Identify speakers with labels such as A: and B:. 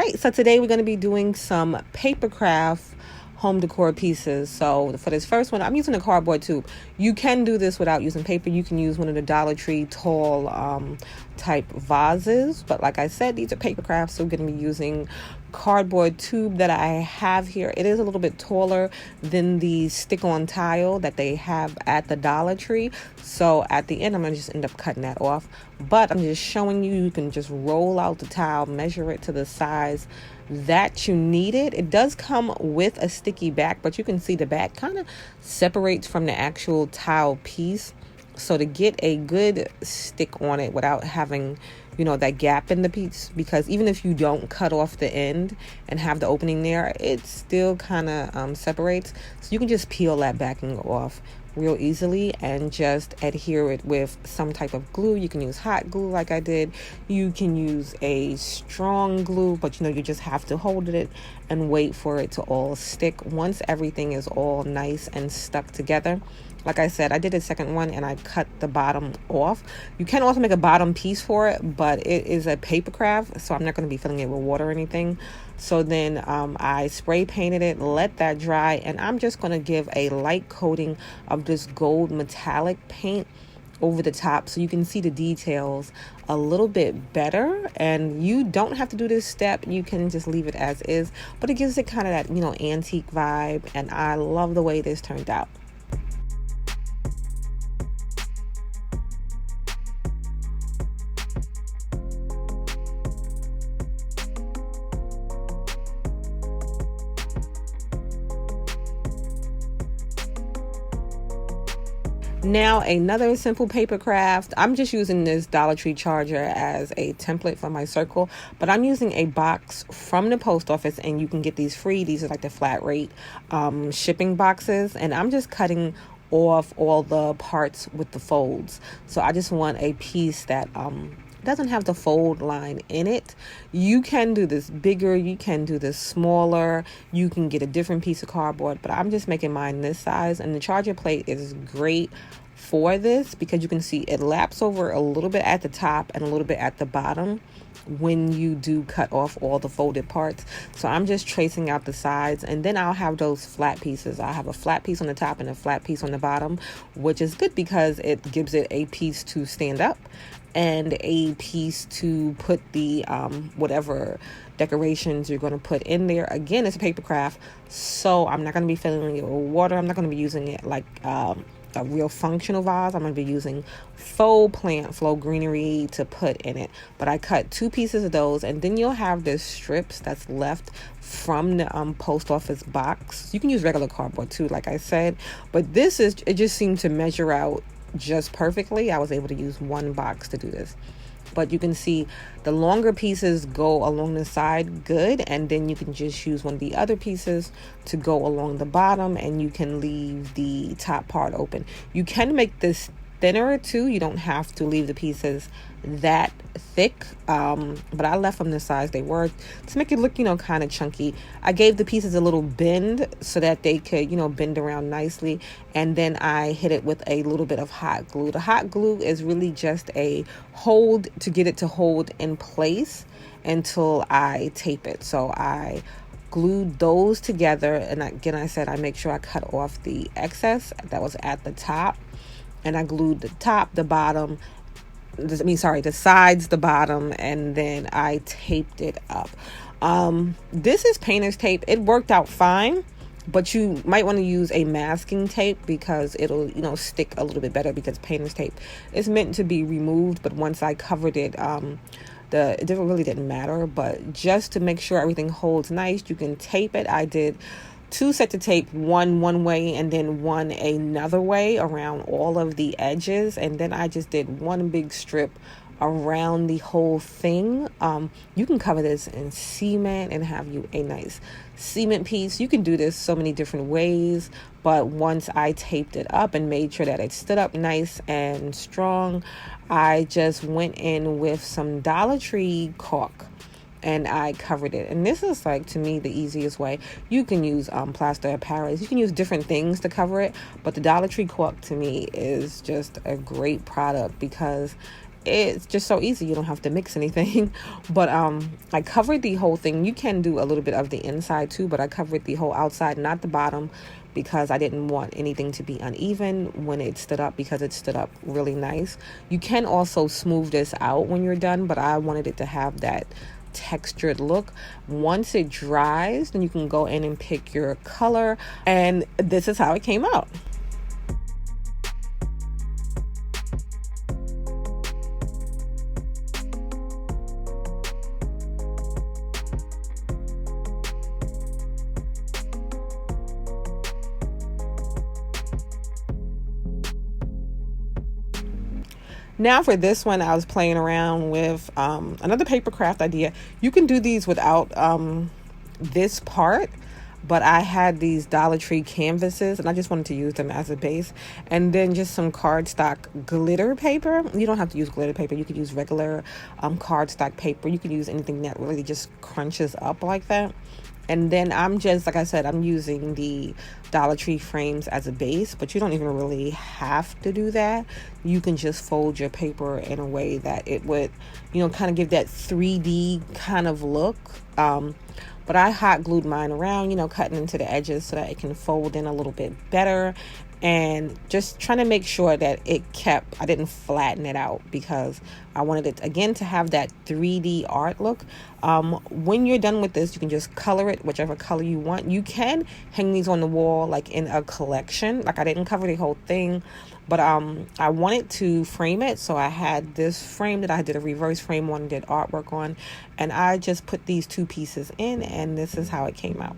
A: Alright, so today we're going to be doing some paper craft home decor pieces. So for this first one, I'm using a cardboard tube. You can do this without using paper. You can use one of the Dollar Tree tall type vases, but like I said, these are paper crafts, so we're going to be using cardboard tube that I have here. It is a little bit taller than the stick-on tile that they have at the Dollar Tree, so at the end I'm going to just end up cutting that off, but I'm just showing you can just roll out the tile, measure it to the size that you need it. It does come with a sticky back, but you can see the back kind of separates from the actual tile piece. So to get a good stick on it without having, you know, that gap in the piece, because even if you don't cut off the end and have the opening there, it still kind of separates. So you can just peel that backing off real easily and just adhere it with some type of glue. You can use hot glue like I did. You can use a strong glue, but you know, you just have to hold it and wait for it to all stick. Once everything is all nice and stuck together, like I said, I did a second one and I cut the bottom off. You can also make a bottom piece for it, but it is a paper craft, so I'm not going to be filling it with water or anything. So then I spray painted it, let that dry, and I'm just going to give a light coating of this gold metallic paint over the top so you can see the details a little bit better. And you don't have to do this step, you can just leave it as is, but it gives it kind of that, you know, antique vibe, and I love the way this turned out. Now another simple paper craft. I'm just using this Dollar Tree charger as a template for my circle, but I'm using a box from the post office, and you can get these free. These are like the flat rate shipping boxes, and I'm just cutting off all the parts with the folds. So I just want a piece that doesn't have the fold line in it. You can do this bigger, you can do this smaller, you can get a different piece of cardboard, but I'm just making mine this size. And the charger plate is great for this because you can see it laps over a little bit at the top and a little bit at the bottom when you do cut off all the folded parts. So I'm just tracing out the sides, and then I'll have those flat pieces. I'll have a flat piece on the top and a flat piece on the bottom, which is good because it gives it a piece to stand up and a piece to put the whatever decorations you're going to put in there. Again, it's a paper craft, so I'm not going to be filling it with water. I'm not going to be using it like a real functional vase. I'm going to be using faux plant, faux greenery to put in it. But I cut 2 pieces of those, and then you'll have the strips that's left from the post office box. You can use regular cardboard too, like I said, but this is, it just seemed to measure out just perfectly. I was able to use one box to do this, but you can see the longer pieces go along the side good, and then you can just use one of the other pieces to go along the bottom, and you can leave the top part open. You can make this thinner too. You don't have to leave the pieces that thick, but I left them the size they were to make it look, you know, kind of chunky. I gave the pieces a little bend so that they could, you know, bend around nicely, and then I hit it with a little bit of hot glue. The hot glue is really just a hold to get it to hold in place until I tape it. So I glued those together, and again, I said I make sure I cut off the excess that was at the top, and I glued the top, the bottom, the sides, the bottom, and then I taped it up. This is painter's tape. It worked out fine, but you might want to use a masking tape because it'll, you know, stick a little bit better, because painter's tape is meant to be removed. But once I covered it, it really didn't matter. But just to make sure everything holds nice, you can tape it. I did 2 sets of tape, one way and then one another way around all of the edges, and then I just did one big strip around the whole thing. You can cover this in cement and have you a nice cement piece. You can do this so many different ways, but once I taped it up and made sure that it stood up nice and strong, I just went in with some Dollar Tree caulk and I covered it. And this is, like, to me, the easiest way. You can use plaster of Paris. You can use different things to cover it, but the Dollar Tree caulk to me is just a great product because it's just so easy. You don't have to mix anything. But I covered the whole thing. You can do a little bit of the inside too, but I covered the whole outside, not the bottom, because I didn't want anything to be uneven when it stood up, because it stood up really nice. You can also smooth this out when you're done, but I wanted it to have that textured look. Once it dries, then you can go in and pick your color, and this is how it came out. Now for this one, I was playing around with another paper craft idea. You can do these without this part, but I had these Dollar Tree canvases and I just wanted to use them as a base, and then just some cardstock glitter paper. You don't have to use glitter paper. You could use regular cardstock paper. You could use anything that really just crunches up like that. And then I'm just, like I said, I'm using the Dollar Tree frames as a base, but you don't even really have to do that. You can just fold your paper in a way that it would, kind of give that 3D kind of look. But I hot glued mine around, cutting into the edges so that it can fold in a little bit better. And just trying to make sure that I didn't flatten it out, because I wanted it, again, to have that 3D art look. When you're done with this, you can just color it whichever color you want. You can hang these on the wall like in a collection. Like, I didn't cover the whole thing, but I wanted to frame it. So I had this frame that I did a reverse frame on, did artwork on, and I just put these two pieces in, and this is how it came out.